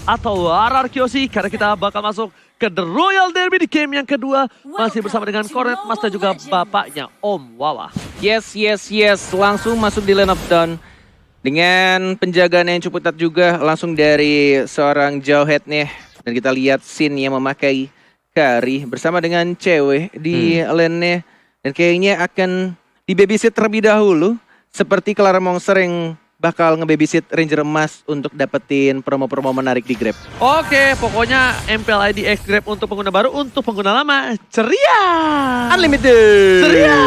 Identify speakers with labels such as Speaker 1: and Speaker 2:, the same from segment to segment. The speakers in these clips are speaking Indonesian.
Speaker 1: atau RRQC, karena kita bakal masuk ke The Royal Derby di game yang kedua. Masih bersama dengan Cornet Mas dan juga bapaknya Om Wawa.
Speaker 2: Yes. Langsung masuk di lane of down. Dengan penjagaan yang cukup ketat juga langsung dari seorang Jawhead nih. Dan kita lihat Sin yang memakai Kari bersama dengan cewek di lane-nya. Dan kayaknya akan di babysit terlebih dahulu. Seperti Clara Monster yang bakal nge-babysit Ranger Emas untuk dapetin promo-promo menarik di Grab.
Speaker 1: Oke, pokoknya MPL ID X Grab untuk pengguna baru, untuk pengguna lama ceria.
Speaker 2: Unlimited!
Speaker 1: Ceria!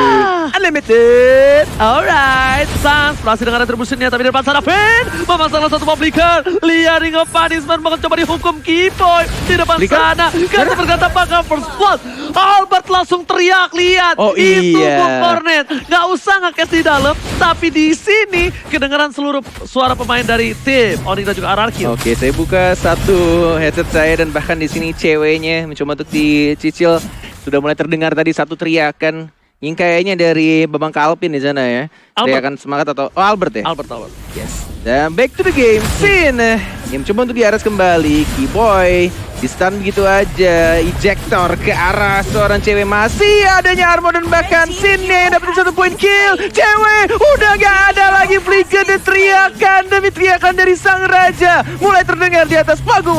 Speaker 2: Unlimited!
Speaker 1: Alright, Sans berhasil dengan retributionnya, tapi di depan sana Finn memasang satu publiker. Liaring of punishment mencoba dihukum Keyboy di depan sana. Karena berkata bakal first blood. Albert langsung teriak, lihat.
Speaker 2: Oh,
Speaker 1: itu
Speaker 2: iya.
Speaker 1: Bung Cornet. Gak usah nge-cast di dalam, tapi di sini kedengaran seluruh suara pemain dari tim Onyx dan juga RRQ.
Speaker 2: Oke, saya buka satu headset saya dan bahkan di sini ceweknya mencoba untuk dicicil. Sudah mulai terdengar tadi satu teriakan yang kayaknya dari Babang Kalpin di sana ya.
Speaker 1: Albert.
Speaker 2: Teriakan semangat atau Albert ya?
Speaker 1: Albert.
Speaker 2: Yes. Dan back to the game, Sin yang mencoba untuk diaras kembali. Keyboy di stun begitu aja, ejector ke arah seorang cewek. Masih adanya Armor dan bahkan Sin yang dapetin satu poin kill. Cewek udah gak ada lagi flicker dan teriakan demi teriakan dari sang raja mulai terdengar di atas panggung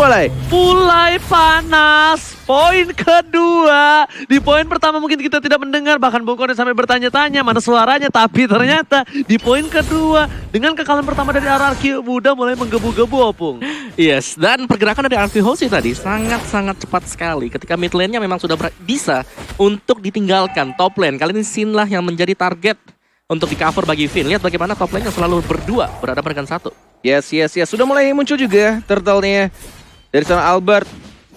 Speaker 1: Mulai panas. Poin kedua. Di poin pertama mungkin kita tidak mendengar, bahkan Bung Cornet sampai bertanya-tanya mana suaranya, tapi ternyata di poin kedua dengan kekalahan pertama dari RRQ udah mulai menggebu-gebu Opung.
Speaker 3: Yes, dan pergerakan dari RRQ Hoshi tadi sangat-sangat cepat sekali. Ketika mid lane-nya memang sudah bisa untuk ditinggalkan top lane. Kali ini Sin lah yang menjadi target untuk di cover bagi Finn. Lihat bagaimana top lane-nya selalu berdua berhadapan dengan satu.
Speaker 2: Yes. Sudah mulai muncul juga turtle-nya dari sama Albert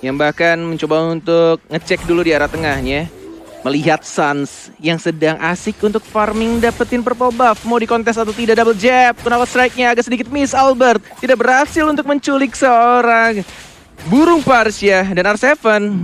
Speaker 2: yang bahkan mencoba untuk ngecek dulu di arah tengahnya. Melihat Sans yang sedang asik untuk farming dapetin purple buff. Mau dikontes atau tidak, double jab. Kenapa strike-nya agak sedikit miss. Albert tidak berhasil untuk menculik seorang burung Parsia. Dan R7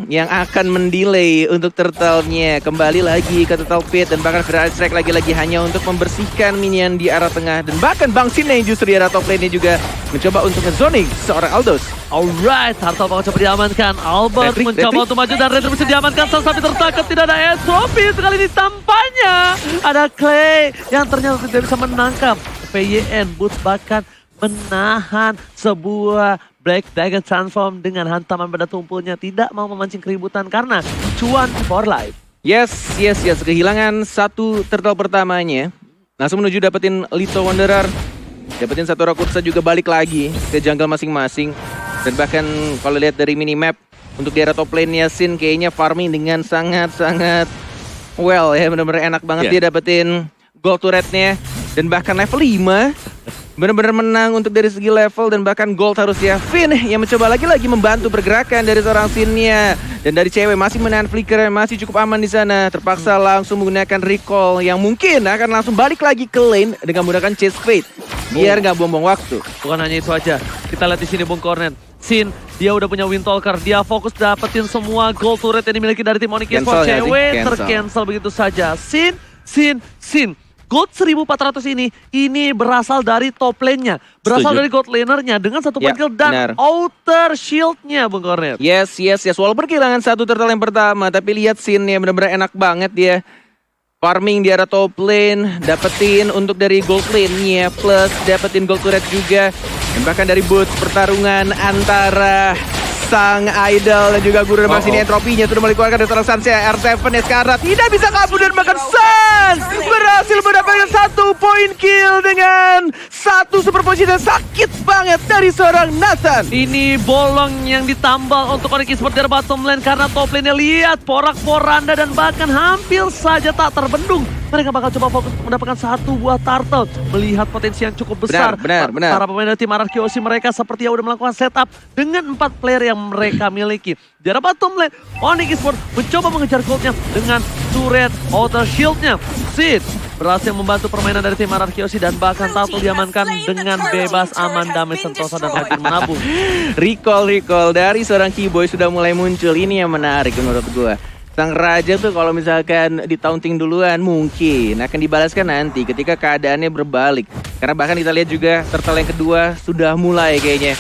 Speaker 2: yang akan mendelay untuk turtle-nya. Kembali lagi ke turtle pit. Dan bahkan Federal Strike lagi-lagi hanya untuk membersihkan minion di arah tengah. Dan bahkan Bang Sin yang justru di arah top lane-nya juga mencoba untuk nge-zoning seorang Aldos.
Speaker 1: Alright, Turtle bakal coba diamankan. Albert mencoba untuk maju dan Redder bisa diamankan. Sans tapi tertangkap, tidak ada entropy. Sekali ini tampaknya ada Clay yang ternyata tidak bisa menangkap. PYN Boots bahkan menahan sebuah Black Dragon Transform dengan hantaman pada tumpulnya. Tidak mau memancing keributan karena cuan for life.
Speaker 2: Yes. Kehilangan satu turtle pertamanya. Langsung menuju dapetin Lito Wanderer. Dapetin satu Rakursa juga balik lagi ke jungle masing-masing. Dan bahkan kalau lihat dari minimap untuk di area top lane-nya Sin kayaknya farming dengan sangat-sangat well ya. Bener-bener enak banget dia dapetin gold turret-nya. Dan bahkan level 5 benar-benar menang untuk dari segi level dan bahkan gold harus ya. Finn yang mencoba lagi-lagi membantu pergerakan dari seorang Sin-nya. Dan dari cewek masih menahan flicker, masih cukup aman di sana. Terpaksa langsung menggunakan recall yang mungkin akan langsung balik lagi ke lane dengan menggunakan chase fate. Biar nggak buang-buang waktu.
Speaker 1: Bukan hanya itu aja. Kita lihat di sini Bung Cornet. Sin, dia udah punya Windtalker. Dia fokus dapetin semua gold turret yang dimiliki dari tim Onyx Esports. Cewek tercancel begitu saja. Sin. Gold 1400 ini berasal dari top lane-nya. Berasal dari gold laner-nya dengan satu point kill dan outer shield-nya Bung Cornet.
Speaker 2: Yes. Walaupun kehilangan satu turtle yang pertama, tapi lihat Sin-nya benar-benar enak banget dia. Farming di arah top lane, dapetin untuk dari gold lane-nya, plus dapetin gold turret juga. Dan bahkan dari boots pertarungan antara sang idol dan juga guru dan sini entropinya sudah mulai keluarkan dari seorang Sans ya. R7 ya sekarang tidak bisa kabur dan bahkan Sans berhasil mendapatkan satu poin kill dengan satu super position sakit banget dari seorang Nathan.
Speaker 1: Ini bolong yang ditambal untuk Onyx Esports dari bottom lane karena top lane-nya lihat porak-poranda dan bahkan hampir saja tak terbendung. Mereka bakal coba fokus mendapatkan satu buah turtle. Melihat potensi yang cukup besar.
Speaker 2: Benar.
Speaker 1: Para pemain dari tim RRQ Hoshi mereka seperti yang udah melakukan setup dengan 4 player yang mereka miliki. Di arah bottom lane, Onyx Esports mencoba mengejar goldnya dengan turret outer shield-nya. Sid berhasil membantu permainan dari tim RRQ Hoshi dan bahkan turtle diamankan dengan bebas, aman, damai, sentosa, dan hampir menabung.
Speaker 2: Recall dari seorang Keyboy sudah mulai muncul. Ini yang menarik menurut gue. Sang Raja tuh kalau misalkan di-taunting duluan mungkin akan dibalaskan nanti ketika keadaannya berbalik. Karena bahkan kita lihat juga turtle yang kedua sudah mulai kayaknya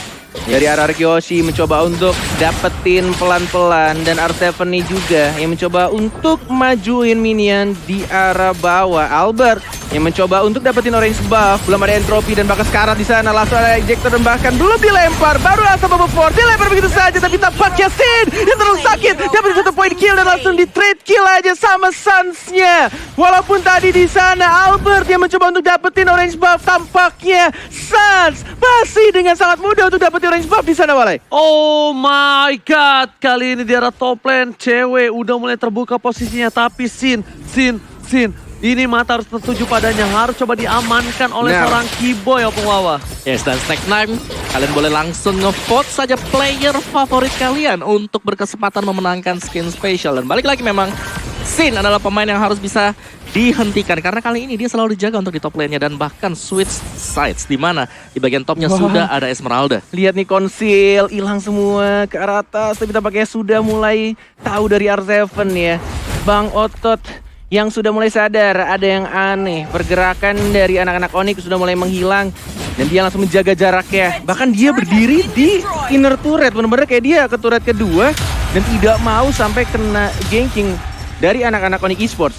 Speaker 2: Dari arah Kyoshi mencoba untuk dapetin pelan-pelan. Dan R7 nih juga yang mencoba untuk majuin minion di arah bawah. Albert yang mencoba untuk dapetin orange buff. Belum ada entropy dan bahkan sekarat di sana. Langsung ada ejector dan bahkan belum dilempar. Baru asal bubble 4 dilempar begitu saja. Tapi tampaknya Sin yang terlalu sakit. Dapat 1 point kill dan langsung di trade kill aja sama Suns-nya. Walaupun tadi di sana Albert yang mencoba untuk dapetin orange buff, tampaknya Suns masih dengan sangat mudah untuk dapetin orange buff di sana, Walai.
Speaker 1: Oh my god, kali ini di arah top lane cewek udah mulai terbuka posisinya, tapi Sin. Ini mata harus tertuju padanya, harus coba diamankan oleh seorang Keyboy Opung Wawa.
Speaker 3: Yes, dan snack time, kalian boleh langsung nge-vote saja player favorit kalian untuk berkesempatan memenangkan skin special. Dan balik lagi memang, Sin adalah pemain yang harus bisa dihentikan. Karena kali ini dia selalu dijaga untuk di top lane-nya dan bahkan switch sides. Di mana di bagian topnya sudah ada Esmeralda.
Speaker 2: Lihat nih konsil, hilang semua ke arah atas. Tapi tampaknya sudah mulai tahu dari R7 ya. Bang Otot yang sudah mulai sadar ada yang aneh. Pergerakan dari anak-anak Onyx sudah mulai menghilang. Dan dia langsung menjaga jaraknya. Bahkan dia berdiri di inner turret. Benar-benar kayak dia ke turret kedua. Dan tidak mau sampai kena ganking dari anak-anak Onyx Esports.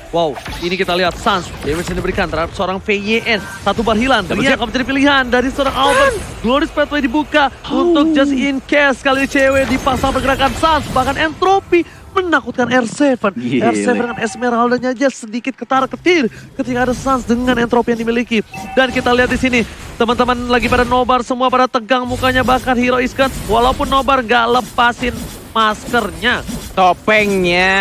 Speaker 1: Wow, ini kita lihat Suns damage yang diberikan terhadap seorang VYN. Satu bar hilang, dia akan menjadi pilihan dari seorang Albert. Glorious Pathway dibuka untuk just in case. Kali ini cewek dipasang pergerakan Suns. Bahkan entropy menakutkan R7. R7 dengan Esmeraldanya aja sedikit ketar-ketir ketika ada Suns dengan entropy yang dimiliki. Dan kita lihat di sini, teman-teman lagi pada nobar, semua pada tegang mukanya. Bahkan Hero Iskan, walaupun nobar nggak lepasin maskernya.
Speaker 2: Topengnya,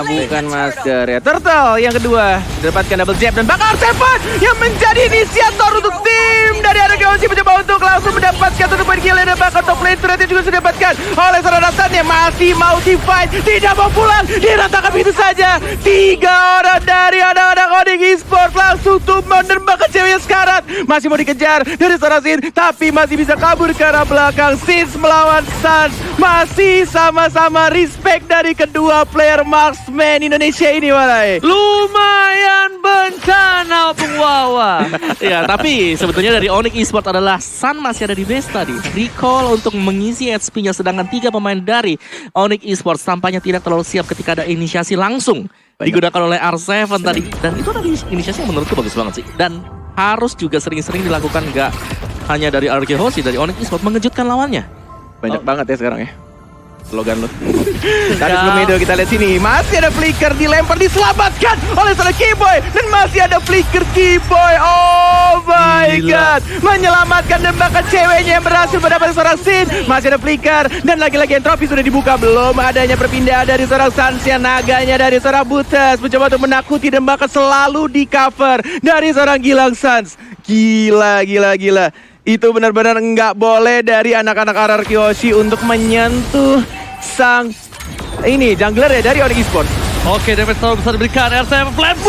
Speaker 2: bukan masker ya. Turtle yang kedua dapatkan double jab dan bakar Seven yang menjadi inisiator untuk tim dari ada Gauji mencoba untuk langsung mendapatkan 1 point kill dan bahkan top lane turretnya juga sudah didapatkan oleh seorang Rasannya. Masih mau di-fight, tidak mau pulang, diratakan begitu saja. 3 orang dari anak-anak Onyx Esports langsung tumbang dan bahkan ceweknya sekarat. Masih mau dikejar dari seorang Sin, tapi masih bisa kabur ke arah belakang. Sins melawan Suns, masih sama-sama respect dari kedua player marksman Indonesia ini, Walai.
Speaker 1: Lumayan bencana Opung Wawa.
Speaker 3: Ya, tapi sebetulnya dari Onyx Esports adalah Sun masih ada di base tadi. Recall untuk mengisi HP-nya, sedangkan 3 pemain dari Onyx Esports tampaknya tidak terlalu siap ketika ada inisiasi langsung digunakan oleh R7 tadi. Dan itu tadi inisiasi yang menurutku bagus banget sih. Dan harus juga sering-sering dilakukan, nggak hanya dari RG Hoshi, dari Onyx Esports mengejutkan lawannya.
Speaker 2: Banyak banget ya sekarang ya slogan lo. Tadi sebelum itu kita lihat sini, masih ada flicker dilempar, diselamatkan oleh seorang Keyboy dan masih ada flicker Keyboy. Oh my god, menyelamatkan dan bahkan ceweknya yang berhasil mendapatkan seorang Sin. Masih ada flicker dan lagi-lagi entropy sudah dibuka. Belum adanya perpindahan dari seorang Sansia, naganya dari seorang Butas mencoba untuk menakuti dan bahkan selalu di cover dari seorang Gilang Suns. Gila. Itu benar-benar nggak boleh dari anak-anak RR Kyoshi untuk menyentuh sang ini jungler ya dari Onyx Esports.
Speaker 1: Oke, damage terlalu besar diberikan. R7 flash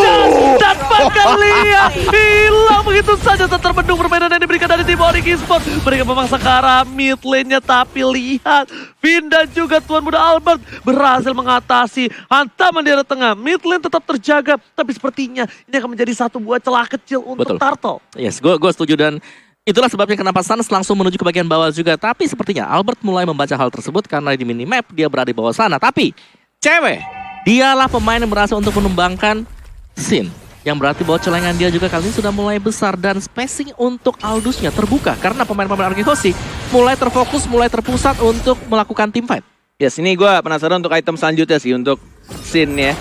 Speaker 1: dan bahkan lihat hilang begitu saja terbendung permainan yang diberikan dari tim Onyx Esports. Mereka memaksa ke arah mid lane-nya, tapi lihat Vin dan juga Tuan Muda Albert berhasil mengatasi hantaman di arah tengah. Mid lane tetap terjaga, tapi sepertinya ini akan menjadi satu buah celah kecil untuk Turtle.
Speaker 3: Yes, gue setuju dan itulah sebabnya kenapa Suns langsung menuju ke bagian bawah juga. Tapi sepertinya Albert mulai membaca hal tersebut karena di minimap dia berada di bawah sana. Tapi cewek, dialah pemain yang berhasil untuk menumbangkan Sin. Yang berarti bahwa celengan dia juga kali ini sudah mulai besar. Dan spacing untuk Aldusnya terbuka karena pemain-pemain RG Hoshi mulai terfokus, mulai terpusat untuk melakukan teamfight.
Speaker 2: Yes, ini gue penasaran untuk item selanjutnya sih untuk Sin ya.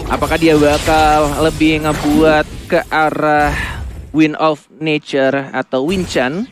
Speaker 2: Apakah dia bakal lebih ngebuat ke arah Wind of Nature atau Winchan,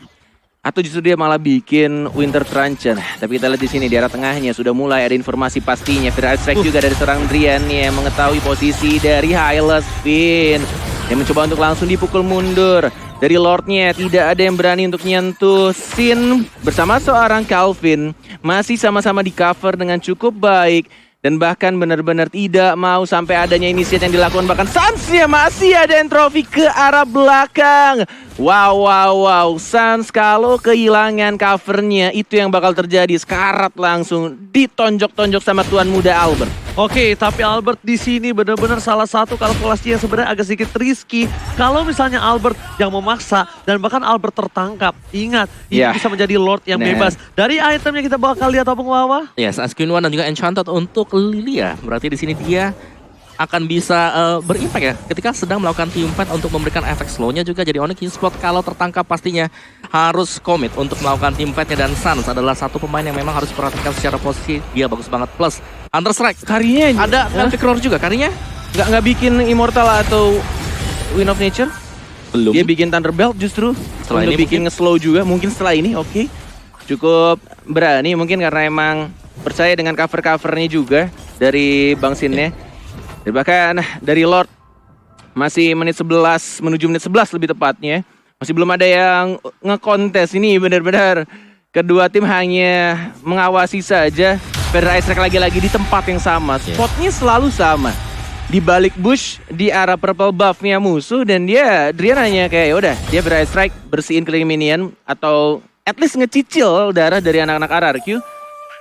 Speaker 2: atau justru dia malah bikin Winter Truncheon. Tapi kita lihat di sini di arah tengahnya sudah mulai ada informasi pastinya. Viral Strike juga dari seorang Drian yang mengetahui posisi dari Hylas Finn yang mencoba untuk langsung dipukul mundur. Dari Lordnya tidak ada yang berani untuk nyentuh. Sin bersama seorang Calvin masih sama-sama di cover dengan cukup baik. Dan bahkan benar-benar tidak mau sampai adanya inisiat yang dilakukan. Bahkan Suns-nya masih ada entropy ke arah belakang. Wow. Suns kalau kehilangan covernya itu yang bakal terjadi. Sekarat langsung ditonjok-tonjok sama Tuan Muda Albert.
Speaker 1: Oke, tapi Albert di sini benar-benar salah satu kalkulasi yang sebenarnya agak sedikit risky. Kalau misalnya Albert yang memaksa dan bahkan Albert tertangkap, ingat ini
Speaker 2: Iya.
Speaker 1: bisa menjadi Lord yang
Speaker 2: Nah.
Speaker 1: bebas. Dari item yang kita bakal lihat apa Wawa?
Speaker 3: Yes, Askin One dan juga Enchanted untuk Lilia. Berarti di sini dia akan bisa berimpact ya ketika sedang melakukan team fight untuk memberikan efek slownya juga. Jadi Onyx Esports kalau tertangkap pastinya harus komit untuk melakukan team fightnya, dan Sans adalah satu pemain yang memang harus diperhatikan secara posisi. Dia bagus banget, plus Hunter Strike.
Speaker 2: Karinya
Speaker 3: Ada Epic Roar juga karinya?
Speaker 2: nggak bikin Immortal atau Wind of Nature.
Speaker 3: Belum.
Speaker 2: Dia bikin Thunderbelt justru.
Speaker 3: Setelah
Speaker 2: Untuk
Speaker 3: ini
Speaker 2: bikin nge-slow juga. Mungkin setelah ini oke. Cukup berani mungkin karena emang percaya dengan cover-covernya juga dari Bang Sinnya. Dan bahkan dari Lord masih menit 11 menuju menit 11 lebih tepatnya. Masih belum ada yang ngekontes ini, benar-benar kedua tim hanya mengawasi saja. Fedra Strike lagi-lagi di tempat yang sama. Spotnya selalu sama. Di balik bush, di arah purple buff-nya musuh, dan Drian hanya kayak yaudah, dia Fedra Strike bersihin keliling minion atau at least ngecicil darah dari anak-anak RRQ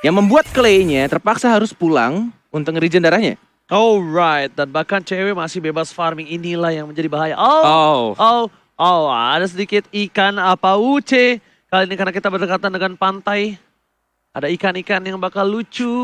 Speaker 2: yang membuat Clay-nya terpaksa harus pulang untuk nge-regen darahnya.
Speaker 1: Alright, dan bahkan cewek masih bebas farming, inilah yang menjadi bahaya. Ada sedikit ikan apa uce. Kali ini karena kita berdekatan dengan pantai, ada ikan-ikan yang bakal lucu.